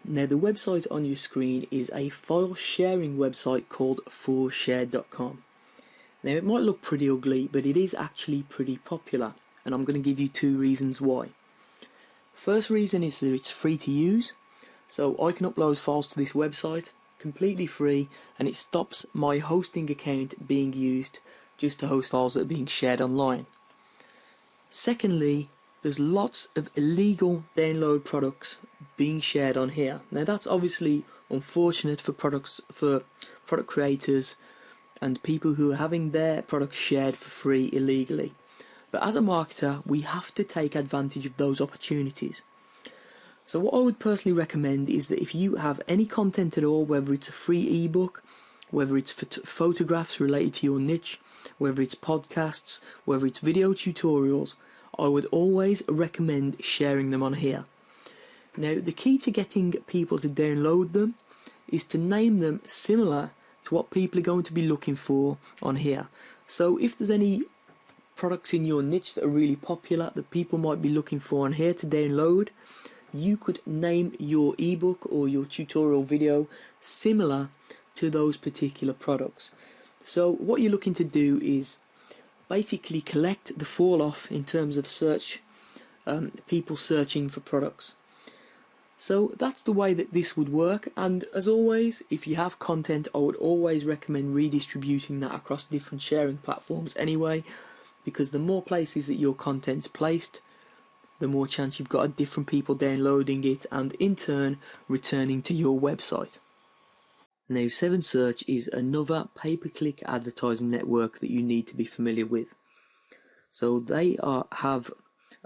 Now the website on your screen is a file sharing website called ForShare.com. Now it might look pretty ugly, but it is actually pretty popular, and I'm going to give you two reasons why. First reason is that it's free to use, so I can upload files to this website completely free, and it stops my hosting account being used just to host files that are being shared online. Secondly, there's lots of illegal download products being shared on here. Now that's obviously unfortunate for product creators and people who are having their products shared for free illegally. But as a marketer, we have to take advantage of those opportunities. So what I would personally recommend is that if you have any content at all, whether it's a free ebook, whether it's photographs related to your niche, whether it's podcasts, whether it's video tutorials, I would always recommend sharing them on here. Now, the key to getting people to download them is to name them similar to what people are going to be looking for on here. So if there's any products in your niche that are really popular that people might be looking for on here to download, you could name your ebook or your tutorial video similar to those particular products. So what you're looking to do is basically collect the fall off in terms of search, people searching for products. So that's the way that this would work, and as always, if you have content, I would always recommend redistributing that across different sharing platforms anyway, because the more places that your content's placed, the more chance you've got of different people downloading it and in turn returning to your website. Now 7Search is another pay-per-click advertising network that you need to be familiar with. So they have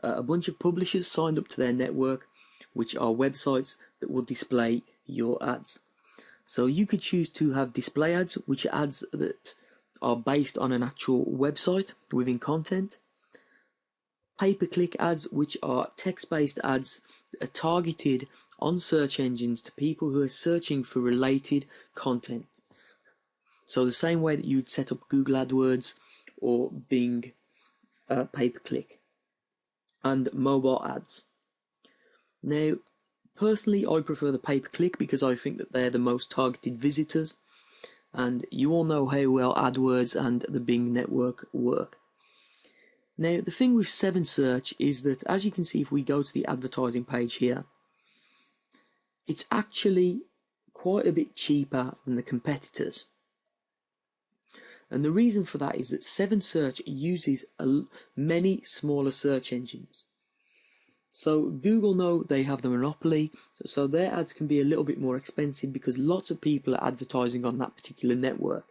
a bunch of publishers signed up to their network, which are websites that will display your ads. So you could choose to have display ads, which are ads that are based on an actual website within content. Pay-per-click ads, which are text-based ads that are targeted on search engines to people who are searching for related content. So the same way that you'd set up Google AdWords or Bing pay-per-click. And mobile ads. Now, personally, I prefer the pay-per-click because I think that they're the most targeted visitors, and you all know how well AdWords and the Bing network work. Now, the thing with 7Search is that, as you can see, if we go to the advertising page here, it's actually quite a bit cheaper than the competitors. And the reason for that is that 7Search uses many smaller search engines. So Google know they have the monopoly, so their ads can be a little bit more expensive because lots of people are advertising on that particular network.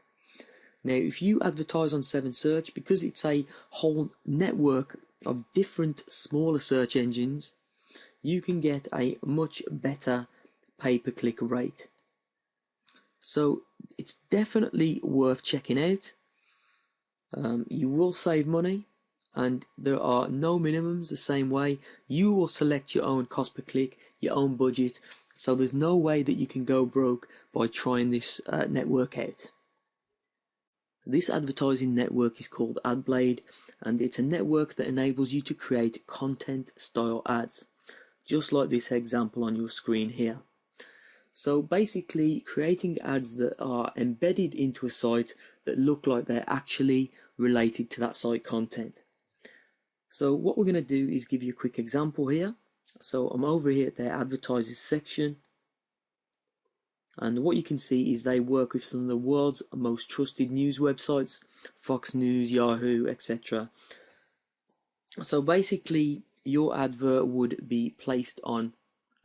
Now, if you advertise on 7Search, because it's a whole network of different smaller search engines, you can get a much better pay-per-click rate. So it's definitely worth checking out. You will save money, and there are no minimums the same way. You will select your own cost per click, your own budget, so there's no way that you can go broke by trying this network out. This advertising network is called AdBlade, and it's a network that enables you to create content style ads, just like this example on your screen here. So basically creating ads that are embedded into a site that look like they're actually related to that site content. So what we're going to do is give you a quick example here. So I'm over here at their advertisers section, and what you can see is they work with some of the world's most trusted news websites, Fox News, Yahoo, etc. So basically your advert would be placed on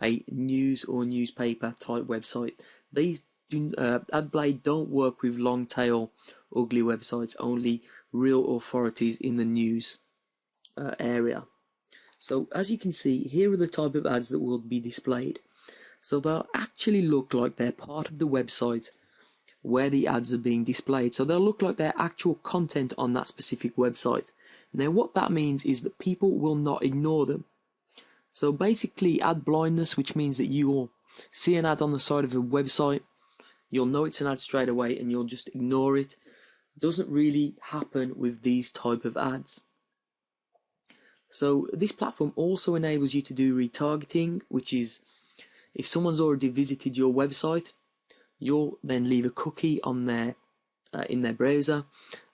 a news or newspaper type website. These AdBlade don't work with long tail ugly websites, only real authorities in the news area. So as you can see, here are the type of ads that will be displayed. So they'll actually look like they're part of the website where the ads are being displayed. So they'll look like they're actual content on that specific website. Now what that means is that people will not ignore them. So basically ad blindness, which means that you will see an ad on the side of a website, you'll know it's an ad straight away and you'll just ignore it, doesn't really happen with these type of ads. So this platform also enables you to do retargeting, which is if someone's already visited your website, you'll then leave a cookie on their in their browser,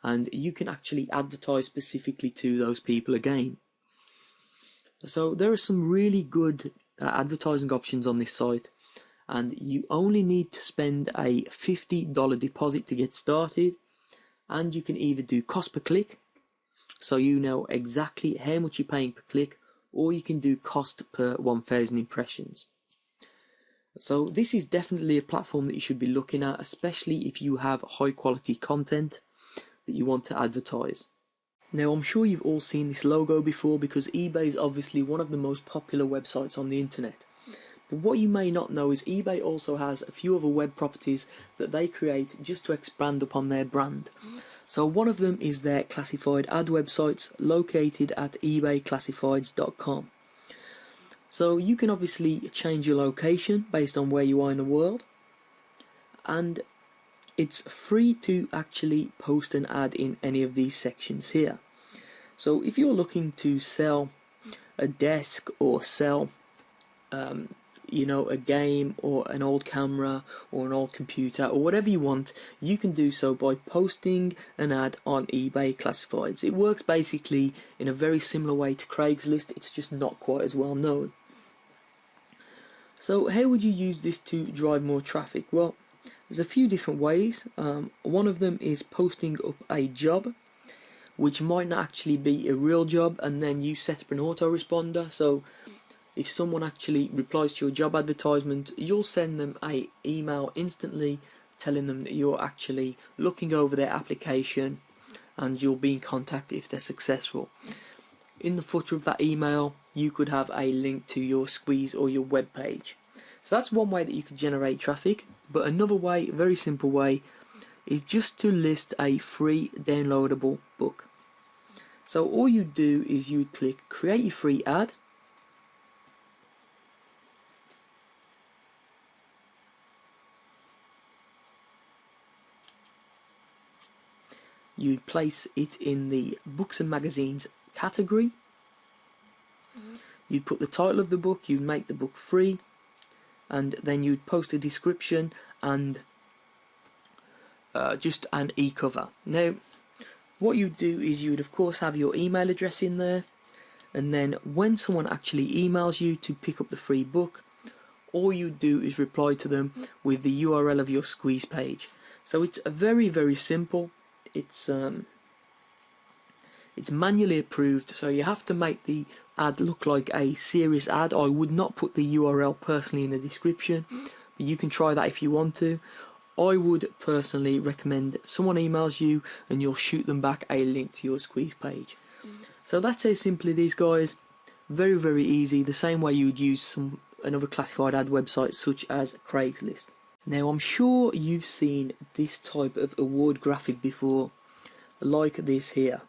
and you can actually advertise specifically to those people again. So there are some really good advertising options on this site, and you only need to spend a $50 deposit to get started, and you can either do cost per click, so you know exactly how much you're paying per click, or you can do cost per 1,000 impressions. So this is definitely a platform that you should be looking at, especially if you have high quality content that you want to advertise. Now, I'm sure you've all seen this logo before, because eBay is obviously one of the most popular websites on the internet. But what you may not know is eBay also has a few other web properties that they create just to expand upon their brand. So one of them is their classified ad websites located at ebayclassifieds.com. So you can obviously change your location based on where you are in the world, and it's free to actually post an ad in any of these sections here. So if you're looking to sell a desk, or sell a game or an old camera or an old computer or whatever you want, you can do so by posting an ad on eBay Classifieds. It works basically in a very similar way to Craigslist, it's just not quite as well known. So how would you use this to drive more traffic? Well, there's a few different ways. One of them is posting up a job, which might not actually be a real job, and then you set up an autoresponder. So if someone actually replies to your job advertisement, you'll send them an email instantly telling them that you're actually looking over their application, and you'll be in contact if they're successful. In the footer of that email, you could have a link to your Squeeze or your web page. So that's one way that you could generate traffic. But another way, a very simple way, is just to list a free downloadable book. So all you do is you click create your free ad, you'd place it in the books and magazines category. You'd put the title of the book, you'd make the book free, and then you'd post a description and just an e-cover. Now, what you'd do is you'd of course have your email address in there, and then when someone actually emails you to pick up the free book, all you do is reply to them with the URL of your Squeeze page. So it's very, very simple. It's manually approved, so you have to make the ad look like a serious ad. I would not put the URL personally in the description, but you can try that if you want to. I would personally recommend someone emails you and you'll shoot them back a link to your Squeeze page. So that's how simple it is, guys. Very, very easy, the same way you would use another classified ad website such as Craigslist. Now, I'm sure you've seen this type of award graphic before, like this here.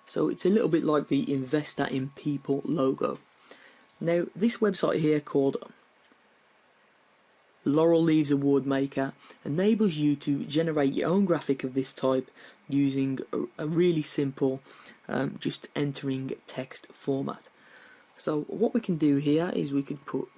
So it's a little bit like the Investor in People logo. Now, this website here called Laurel Leaves Award Maker enables you to generate your own graphic of this type using a really simple just entering text format. So what we can do here is we could put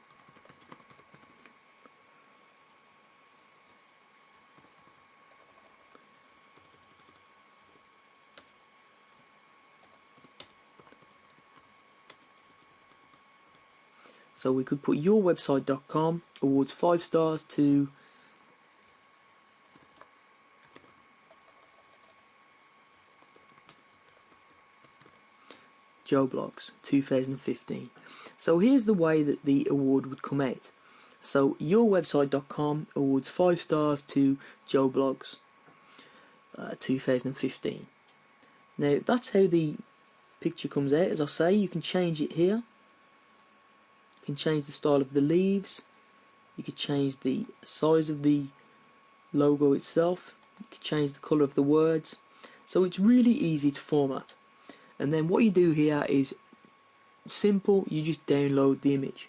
yourwebsite.com awards 5 stars to Joe Blogs 2015. So here's the way that the award would come out. So yourwebsite.com awards 5 stars to Joe Blogs 2015. Now that's how the picture comes out. As I say, you can change it here. You can change the style of the leaves. You can change the size of the logo itself. You can change the colour of the words. So it's really easy to format. And then what you do here is simple. You just download the image.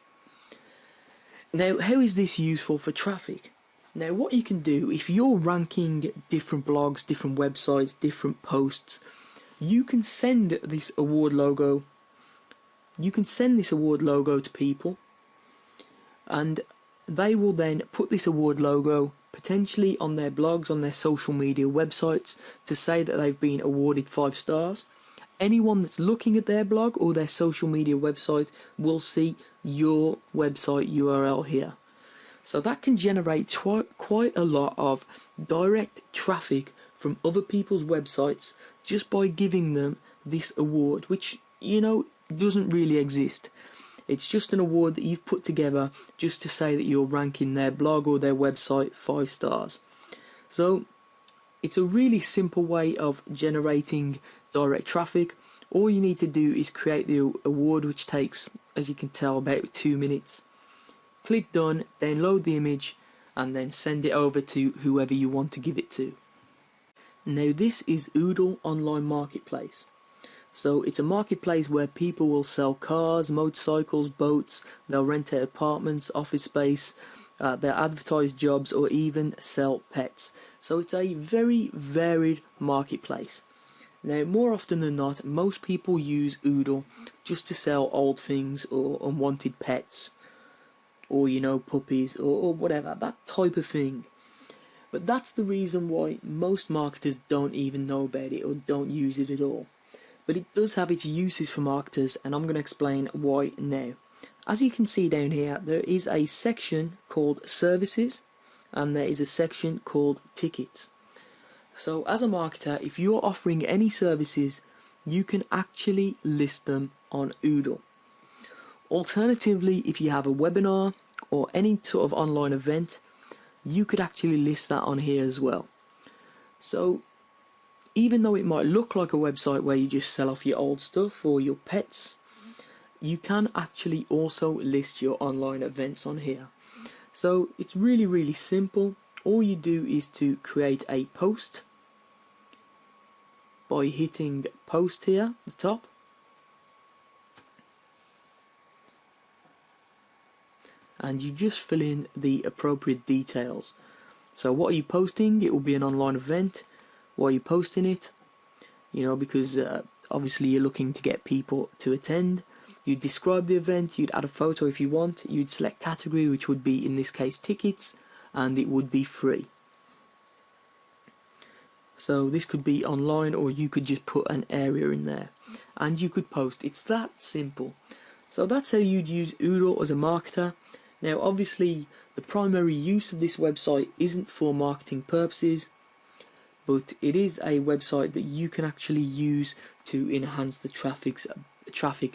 Now, how is this useful for traffic? Now, what you can do, if you're ranking different blogs, different websites, different posts, you can send this award logo. You can send this award logo to people, and they will then put this award logo potentially on their blogs, on their social media websites, to say that they've been awarded 5 stars. Anyone that's looking at their blog or their social media website will see your website URL here. So that can generate quite a lot of direct traffic from other people's websites just by giving them this award, which, you know, doesn't really exist. It's just an award that you've put together just to say that you're ranking their blog or their website 5 stars. So it's a really simple way of generating direct traffic. All you need to do is create the award, which takes, as you can tell, about 2 minutes. Click done, then load the image, and then send it over to whoever you want to give it to. Now this is Oodle Online Marketplace. So it's a marketplace where people will sell cars, motorcycles, boats, they'll rent out apartments, office space, they'll advertise jobs, or even sell pets. So it's a very varied marketplace. Now, more often than not, most people use Oodle just to sell old things or unwanted pets, or, you know, puppies, or whatever, that type of thing. But that's the reason why most marketers don't even know about it or don't use it at all. But it does have its uses for marketers, and I'm going to explain why now. As you can see down here, there is a section called Services, and there is a section called Tickets. So as a marketer, if you're offering any services, you can actually list them on Oodle. Alternatively, if you have a webinar or any sort of online event, you could actually list that on here as well. So even though it might look like a website where you just sell off your old stuff or your pets, you can actually also list your online events on here. So it's really simple. All you do is to create a post by hitting post here at the top. And you just fill in the appropriate details. So what are you posting? It will be an online event. Why are you posting it? You know, because obviously you're looking to get people to attend. You'd describe the event, you'd add a photo if you want, you'd select category, which would be in this case tickets, and it would be free. So this could be online, or you could just put an area in there and you could post. It's that simple. So that's how you'd use Oodle as a marketer. Now obviously the primary use of this website isn't for marketing purposes, but it is a website that you can actually use to enhance the traffic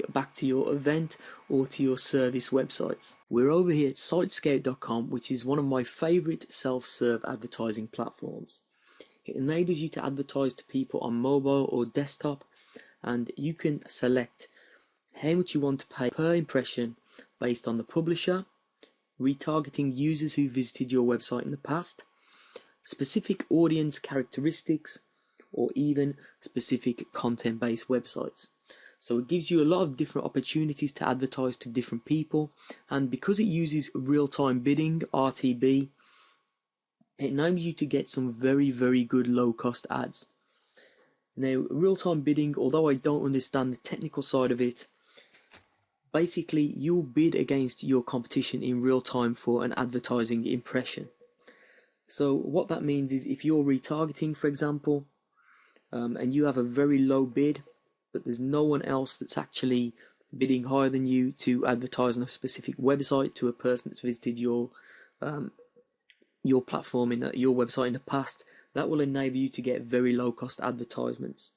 back to your event or to your service websites. We're over here at Sitescout.com, which is one of my favorite self-serve advertising platforms. It enables you to advertise to people on mobile or desktop, and you can select how much you want to pay per impression based on the publisher, retargeting users who visited your website in the past, specific audience characteristics, or even specific content-based websites. So it gives you a lot of different opportunities to advertise to different people, and because it uses real-time bidding, RTB, it enables you to get some very good low-cost ads. Now, real-time bidding, although I don't understand the technical side of it, basically you'll bid against your competition in real time for an advertising impression. So what that means is if you're retargeting, for example, and you have a very low bid, but there's no one else that's actually bidding higher than you to advertise on a specific website to a person that's visited your platform your website in the past, that will enable you to get very low cost advertisements.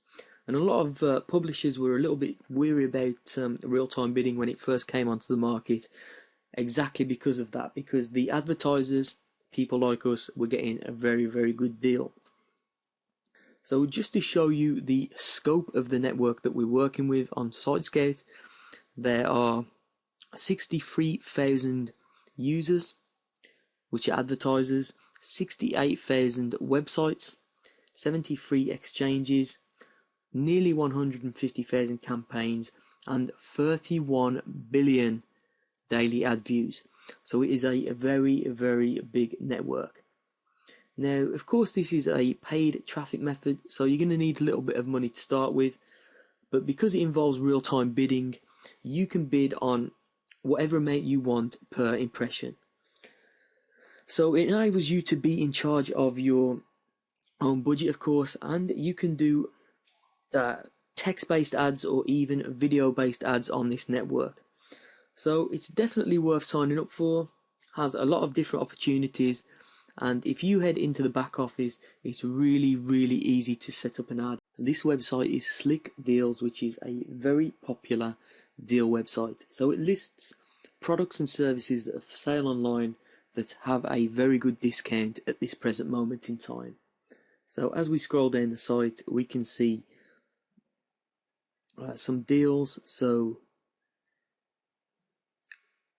And a lot of publishers were a little bit weary about real-time bidding when it first came onto the market, exactly because of that, because the advertisers, people like us, were getting a very good deal. So just to show you the scope of the network that we're working with on Sitescout, there are 63,000 users, which are advertisers, 68,000 websites, 73 exchanges, nearly 150,000 campaigns, and 31 billion daily ad views. So it is a very big network. Now, of course, this is a paid traffic method, so you're going to need a little bit of money to start with, but because it involves real-time bidding, you can bid on whatever amount you want per impression. So it enables you to be in charge of your own budget, of course, and you can do text-based ads or even video-based ads on this network. So it's definitely worth signing up for. Has a lot of different opportunities, and if you head into the back office, it's really easy to set up an ad. This website is Slick Deals, which is a very popular deal website. So it lists products and services that are for sale online that have a very good discount at this present moment in time. So as we scroll down the site, we can see some deals. So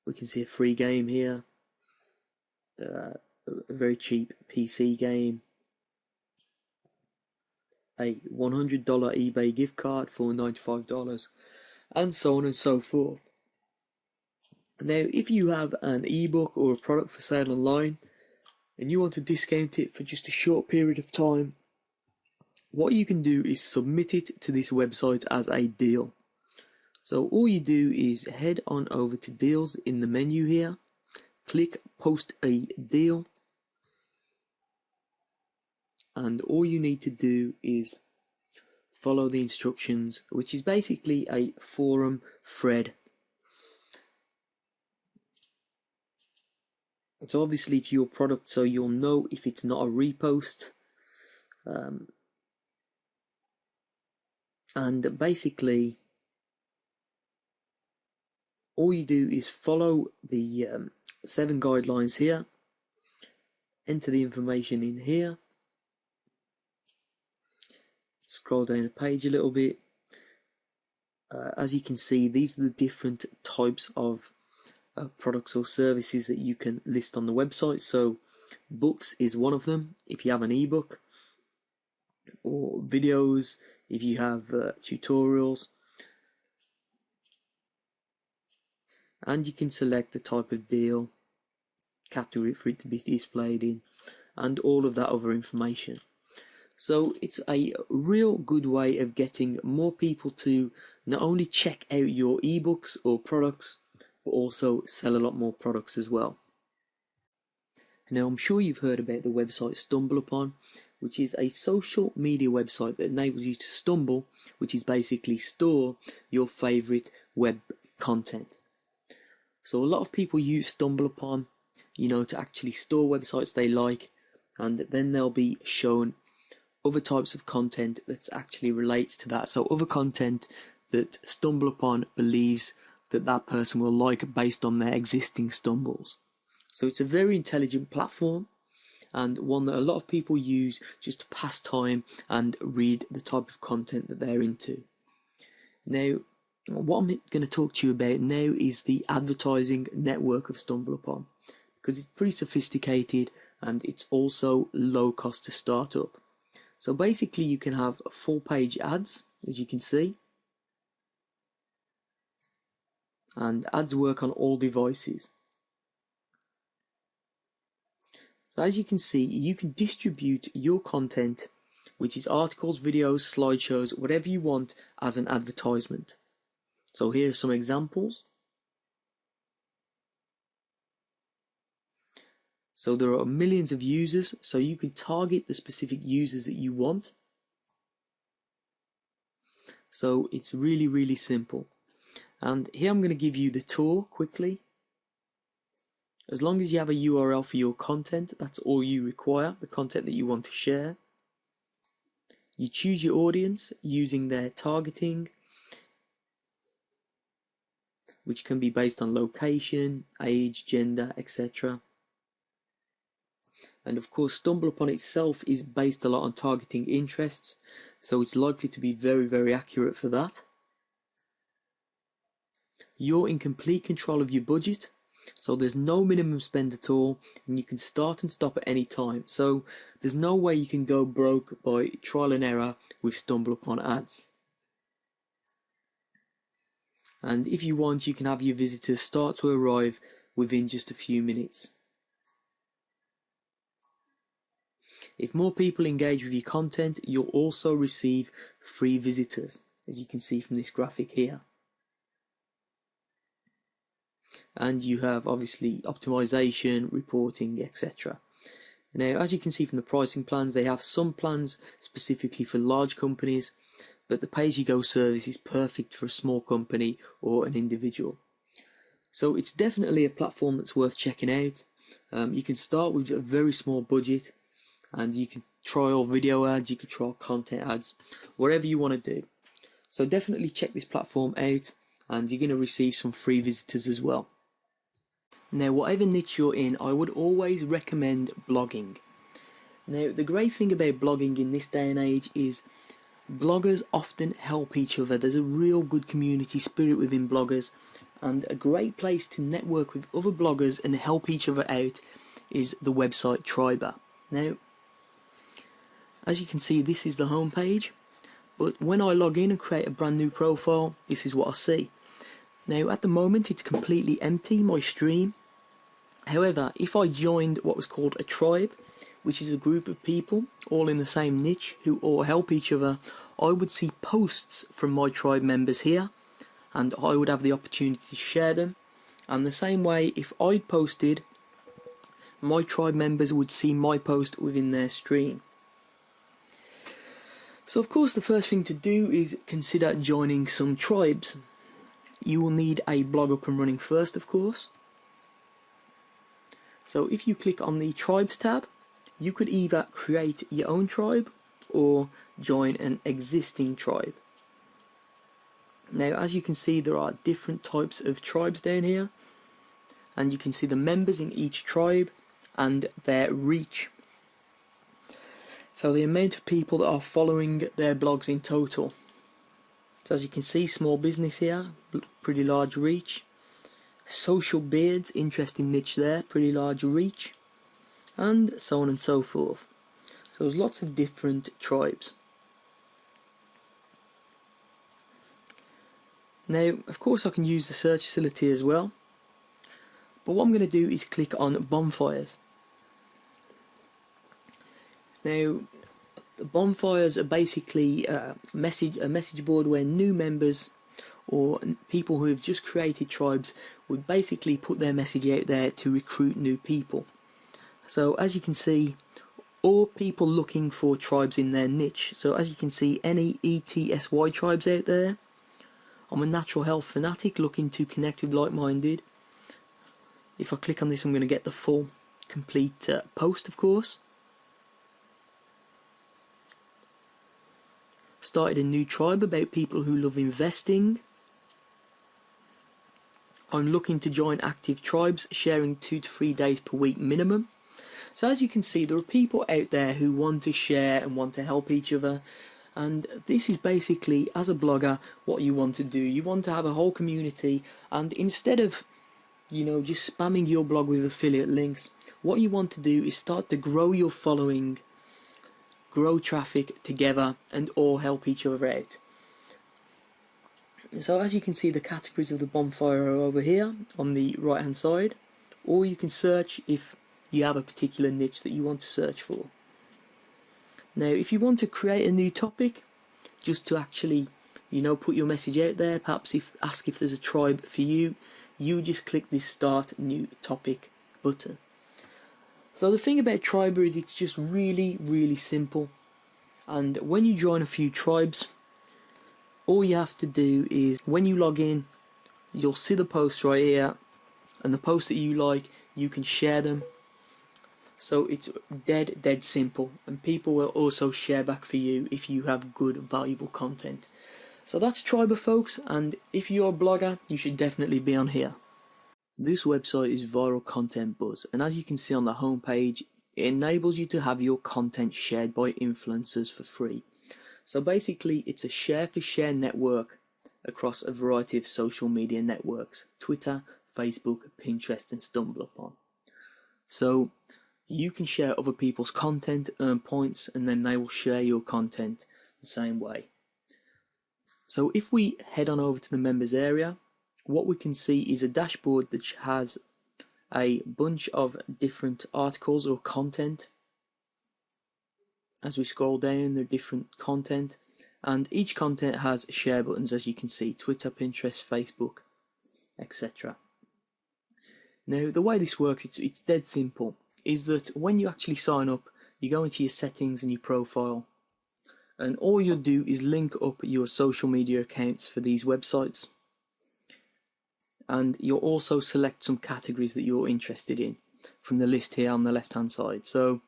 we can see a free game here, a very cheap PC game, a $100 eBay gift card for $95, and so on and so forth. Now, if you have an ebook or a product for sale online and you want to discount it for just a short period of time, what you can do is submit it to this website as a deal. So all you do is head on over to deals in the menu here, click post a deal, and all you need to do is follow the instructions, which is basically a forum thread. So obviously it's your product, so you'll know if it's not a repost. And basically all you do is follow the 7 guidelines here, enter the information in here, scroll down the page a little bit. As you can see, these are the different types of products or services that you can list on the website. So books is one of them if you have an ebook, or videos if you have tutorials, and you can select the type of deal, category for it to be displayed in, and all of that other information. So it's a real good way of getting more people to not only check out your ebooks or products, but also sell a lot more products as well. Now, I'm sure you've heard about the website StumbleUpon, which is a social media website that enables you to stumble, which is basically store your favorite web content. So a lot of people use StumbleUpon, to actually store websites they like, and then they'll be shown other types of content that actually relates to that. So other content that StumbleUpon believes that person will like based on their existing stumbles. So it's a very intelligent platform, and one that a lot of people use just to pass time and read the type of content that they're into. Now, what I'm going to talk to you about now is the advertising network of StumbleUpon, because it's pretty sophisticated and it's also low cost to start up. So basically you can have full page ads, as you can see, and ads work on all devices. So as you can see, you can distribute your content, which is articles, videos, slideshows, whatever you want, as an advertisement. So here are some examples. So there are millions of users, so you can target the specific users that you want. So it's really simple. And here I'm going to give you the tour quickly. As long as you have a URL for your content, that's all you require, the content that you want to share. You choose your audience using their targeting, which can be based on location, age, gender, etc. And of course, StumbleUpon itself is based a lot on targeting interests, so it's likely to be very accurate for that. You're in complete control of your budget, so there's no minimum spend at all, and you can start and stop at any time. So there's no way you can go broke by trial and error with StumbleUpon ads. And if you want, you can have your visitors start to arrive within just a few minutes. If more people engage with your content, you'll also receive free visitors, as you can see from this graphic here. and you have obviously optimization, reporting, etc. Now, as you can see from the pricing plans, they have some plans specifically for large companies, but the pay-as-you-go service is perfect for a small company or an individual. So it's definitely a platform that's worth checking out. You can start with a very small budget, and you can trial video ads, you can trial content ads, whatever you want to do. So definitely check this platform out, and you're going to receive some free visitors as well. Now, whatever niche you're in, I would always recommend blogging. Now, the great thing about blogging in this day and age is bloggers often help each other. There's a real good community spirit within bloggers, and a great place to network with other bloggers and help each other out is the website Triber. Now, as you can see, this is the home page, but when I log in and create a brand new profile, this is what I see. Now, at the moment, it's completely empty, my stream. However, if I joined what was called a tribe, which is a group of people all in the same niche who all help each other, I would see posts from my tribe members here, and I would have the opportunity to share them. And the same way, if I posted, my tribe members would see my post within their stream. So of course, the first thing to do is consider joining some tribes. You will need a blog up and running first, of course. So if you click on the Tribes tab, you could either create your own tribe or join an existing tribe. Now, as you can see, there are different types of tribes down here, and you can see the members in each tribe and their reach. So the amount of people that are following their blogs in total. So as you can see, small business here, pretty large reach. Social beards, interesting niche there, pretty large reach, and so on and so forth. So there's lots of different tribes. Now, of course, I can use the search facility as well, but what I'm going to do is click on bonfires. Now, the bonfires are basically a message board where new members or people who have just created tribes would basically put their message out there to recruit new people. So as you can see, or people looking for tribes in their niche. So as you can see, any ETSY tribes out there. I'm a natural health fanatic looking to connect with like-minded. If I click on this, I'm going to get the full complete post, of course. Started a new tribe about people who love investing. I'm looking to join active tribes, sharing 2 to 3 days per week minimum. So as you can see, there are people out there who want to share and want to help each other. And this is basically, as a blogger, what you want to do. You want to have a whole community, and instead of, just spamming your blog with affiliate links, what you want to do is start to grow your following, grow traffic together, and all help each other out. So as you can see, the categories of the bonfire are over here on the right hand side, or you can search if you have a particular niche that you want to search for. Now, if you want to create a new topic, just to actually, put your message out there, perhaps ask if there's a tribe for you, you just click this Start New Topic button. So the thing about Triber is it's just really, really simple. And when you join a few tribes, all you have to do is, when you log in, you'll see the posts right here, and the posts that you like, you can share them. So it's dead simple, and people will also share back for you if you have good, valuable content. So that's Triber, folks, and if you're a blogger, you should definitely be on here. This website is Viral Content Buzz, and as you can see on the home page, it enables you to have your content shared by influencers for free. So basically, it's a share-for-share network across a variety of social media networks: Twitter, Facebook, Pinterest, and StumbleUpon. So you can share other people's content, earn points, and then they will share your content the same way. So if we head on over to the members area, what we can see is a dashboard that has a bunch of different articles or content. As we scroll down, there are different content, and each content has share buttons, as you can see: Twitter, Pinterest, Facebook, etc. Now, the way this works, it's dead simple, is that when you actually sign up, you go into your settings and your profile, and all you'll do is link up your social media accounts for these websites. And you'll also select some categories that you're interested in from the list here on the left hand side. So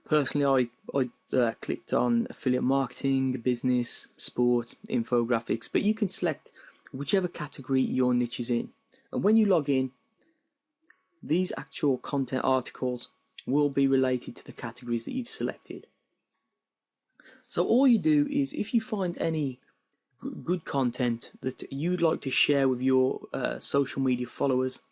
personally, I clicked on affiliate marketing, business, sport, infographics, but you can select whichever category your niche is in. And when you log in, these actual content articles will be related to the categories that you've selected. So all you do is, if you find any good content that you'd like to share with your social media followers,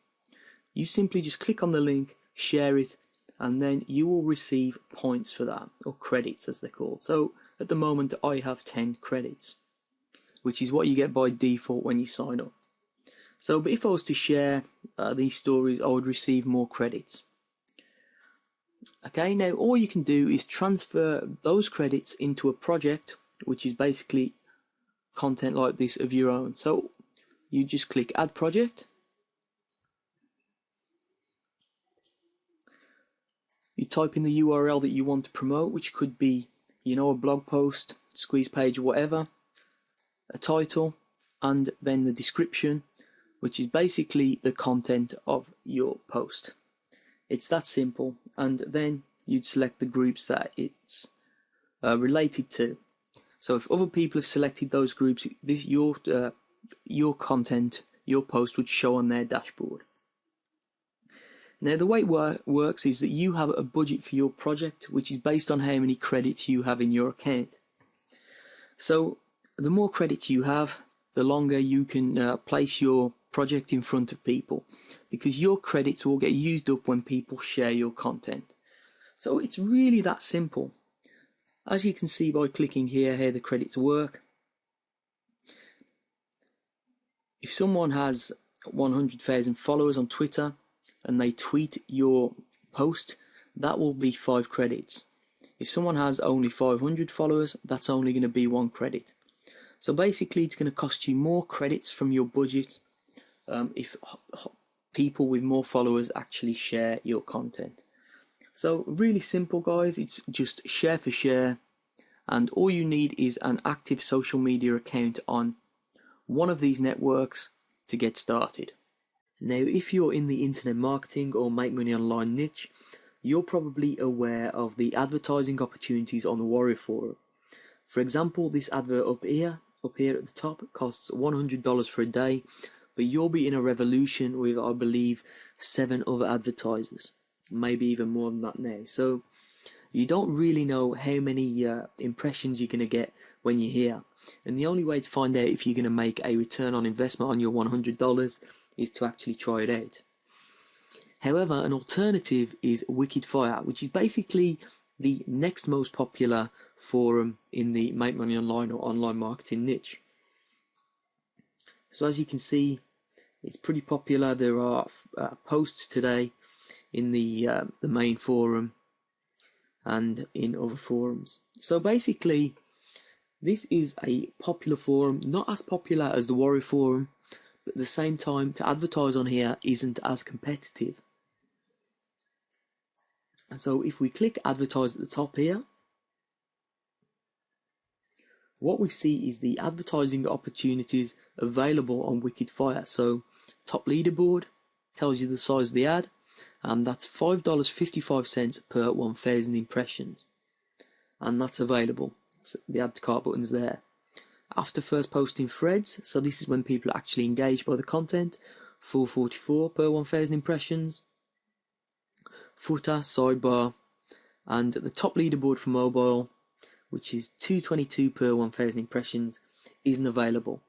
you simply just click on the link, share it, and then you will receive points for that, or credits as they're called. So at the moment I have 10 credits, which is what you get by default when you sign up. So, but if I was to share these stories, I would receive more credits. Okay, now all you can do is transfer those credits into a project, which is basically content like this of your own. So you just click add project. You type in the URL that you want to promote, which could be, a blog post, squeeze page, whatever, a title, and then the description, which is basically the content of your post. It's that simple. And then you'd select the groups that it's related to. So if other people have selected those groups, your content, your post would show on their dashboard. Now the way it works is that you have a budget for your project, which is based on how many credits you have in your account. So the more credits you have, the longer you can place your project in front of people, because your credits will get used up when people share your content. So it's really that simple. As you can see by clicking here how the credits work, if someone has 100,000 followers on Twitter and they tweet your post, that will be 5 credits. If someone has only 500 followers, that's only going to be 1 credit. So basically it's going to cost you more credits from your budget if people with more followers actually share your content. So really simple, guys. It's just share for share, and all you need is an active social media account on one of these networks to get started. Now, if you're in the internet marketing or make money online niche, you're probably aware of the advertising opportunities on the Warrior Forum. For example, this advert up here at the top costs $100 for a day, but you'll be in a revolution with, I believe, 7 other advertisers, maybe even more than that now. So you don't really know how many impressions you're going to get when you're here. And the only way to find out if you're going to make a return on investment on your $100 is to actually try it out. However, an alternative is Wikidfire, which is basically the next most popular forum in the Make Money Online or online marketing niche. So as you can see, it's pretty popular. There are posts today in the main forum and in other forums. So basically, this is a popular forum, not as popular as the Warrior Forum, but at the same time, to advertise on here isn't as competitive. So if we click advertise at the top here, what we see is the advertising opportunities available on Wikidfire. So top leaderboard tells you the size of the ad, and that's $5.55 per 1,000 impressions, and that's available. So the add to cart button's there. After first posting threads, so this is when people are actually engaged by the content, $4.44 per 1,000 impressions. Footer, sidebar, and the top leaderboard for mobile, which is $2.22 per 1,000 impressions, isn't available.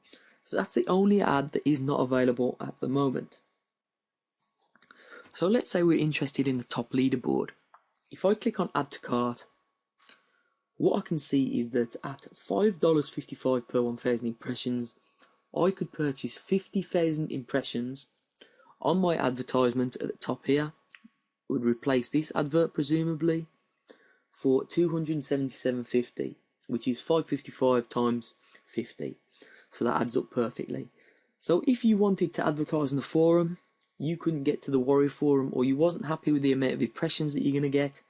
So that's the only ad that is not available at the moment. So let's say we're interested in the top leaderboard. If I click on add to cart, what I can see is that at $5.55 per 1,000 impressions, I could purchase 50,000 impressions on my advertisement at the top here. Would replace this advert presumably for $277.50, which is $5.55 times 50. So that adds up perfectly. So if you wanted to advertise on the forum, you couldn't get to the Warrior Forum, or you wasn't happy with the amount of impressions that you're going to get,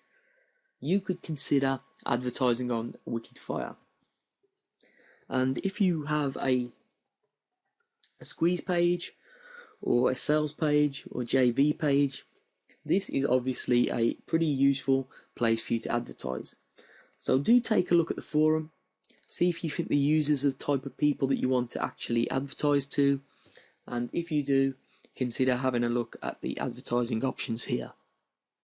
you could consider advertising on Wikifire. And if you have a squeeze page, or a sales page, or JV page, this is obviously a pretty useful place for you to advertise. So do take a look at the forum, see if you think the users are the type of people that you want to actually advertise to, and if you do, consider having a look at the advertising options here.